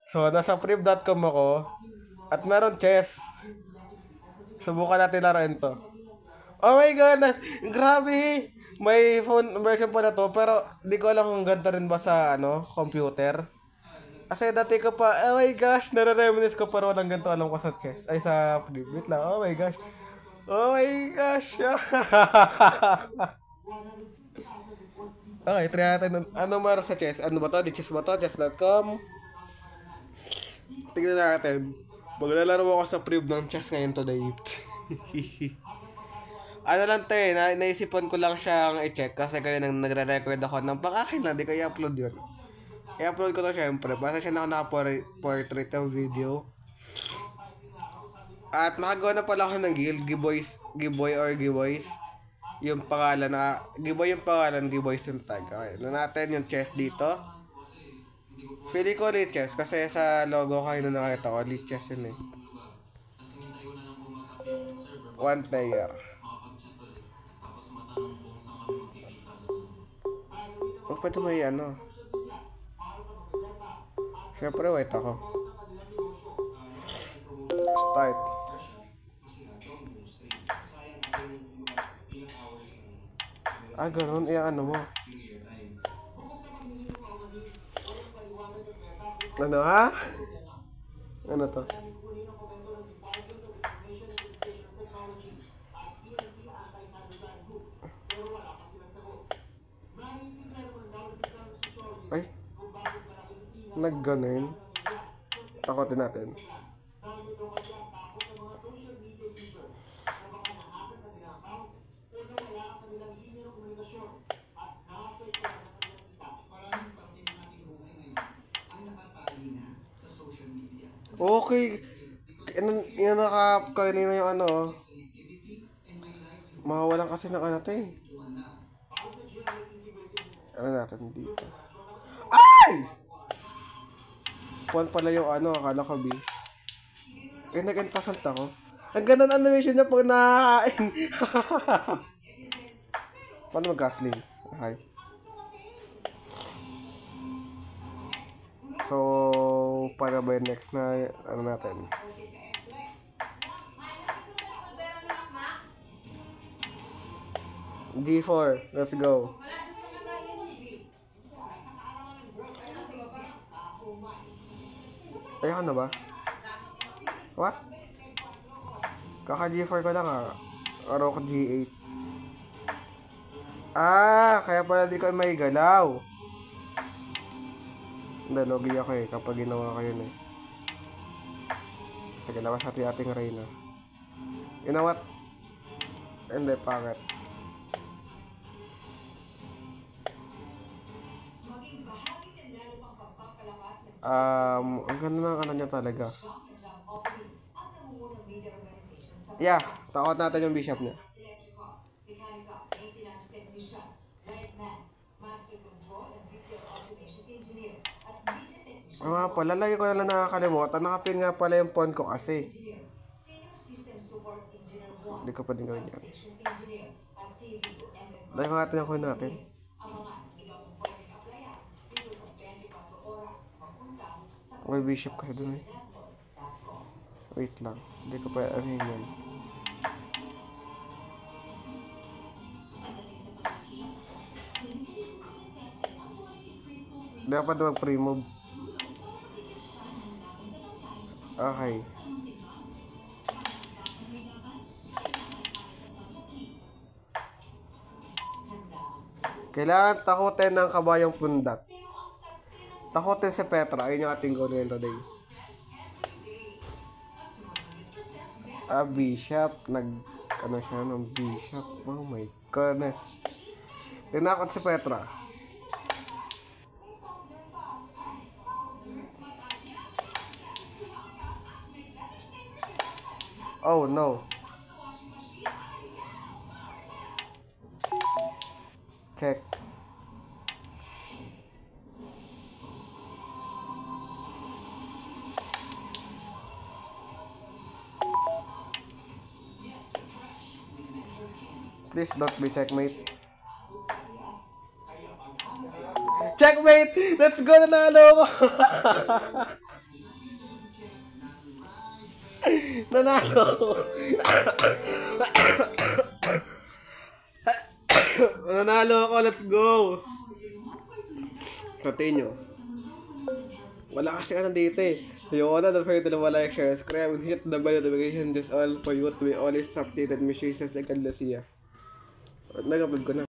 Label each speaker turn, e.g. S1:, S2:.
S1: So, nasa priv.com ako. At meron chess. Subukan natin laruin to. Oh my God! Grabe! May phone version pa na to. Pero, di ko alam kung ganito rin ba sa, computer. Kasi dati ko pa, oh my gosh, nare-reminisce ko pero walang ganito alam ko sa chess. Ay, sa priv. Wait lang, oh my gosh. Oh my gosh! Okay, try natin. Ano meron sa chess? Ano ba to? Di chess ba to? Chess.com? Tignan natin. Maglalaro ako sa priv ng chess ngayon today. Ano lang te, naisipan ko lang siyang i-check kasi kayo nang nagre-record ako ng akin lang, di ko i-upload yun. I-upload ko to syempre, basta siya naka-portrait ng video. At nakagawa na pala ako ng guild, Giboy or Giboys. Yung pangalan na, Giboy yung pangalan, Giboys yung tag. Okay, na natin yung chess dito. Feeling ko lead chess kasi sa logo kayo na nakita ko, lead chess yun eh. One player. Oh, pwede may ano. Siyempre, wait ako. Start. Ah, ganun. Ano mo. Ano, ha? Ano to? Ay, nagganon. Takotin natin. Okay. Yan kanina yung ano. Mawawalan kasi ng ano to eh. Ano natin dito? Ay! Puwan pala yung ano, akala ko B. Eh, nag-pasant ako. Ang ganda ng animation niya pag nakakain. Paano mag-gasling? Okay. So, para ba yung next na, ano natin? G4, let's go. Ayoko na ba? What? Kaka G4 ko lang Rock G8. Ah, kaya pala di ko may galaw. Hindi, logi ako eh kapag ginawa ko yun eh. Sige, lawas natin ating Reyna. You know what? Hindi, pangit. Ang ganda ng ano niya talaga. Yeah, takot natin yung bishop niya. Ah, pala, lagi ko na lang nakakalimutan. Nakapin nga pala yung pawn ko kasi. Hindi ko pwedeng gawin yan. Dahil natin yung coin natin. May bishop kasi dun eh. Wait lang. Hindi ko pa ano yan. Dapat mag-pre-move. Okay. Kailangan takutin ng kabayang pundat. Takutin si Petra. Ayun yung ating goal ngayon today. Bishop. Ano siya ng bishop. Oh my goodness. Tinakot si Petra. Oh no. Check. Please don't be checkmate. Checkmate! Let's go, nanalo ko! Nanalo! Nanalo ako, let's go! Continue. Wala kasi ka nandito eh. Ayoko na, don't forget to like, share, subscribe, and hit the bell notification. That's all for you to be always updated. Miss you, like Lucia. Nag-upload ko na.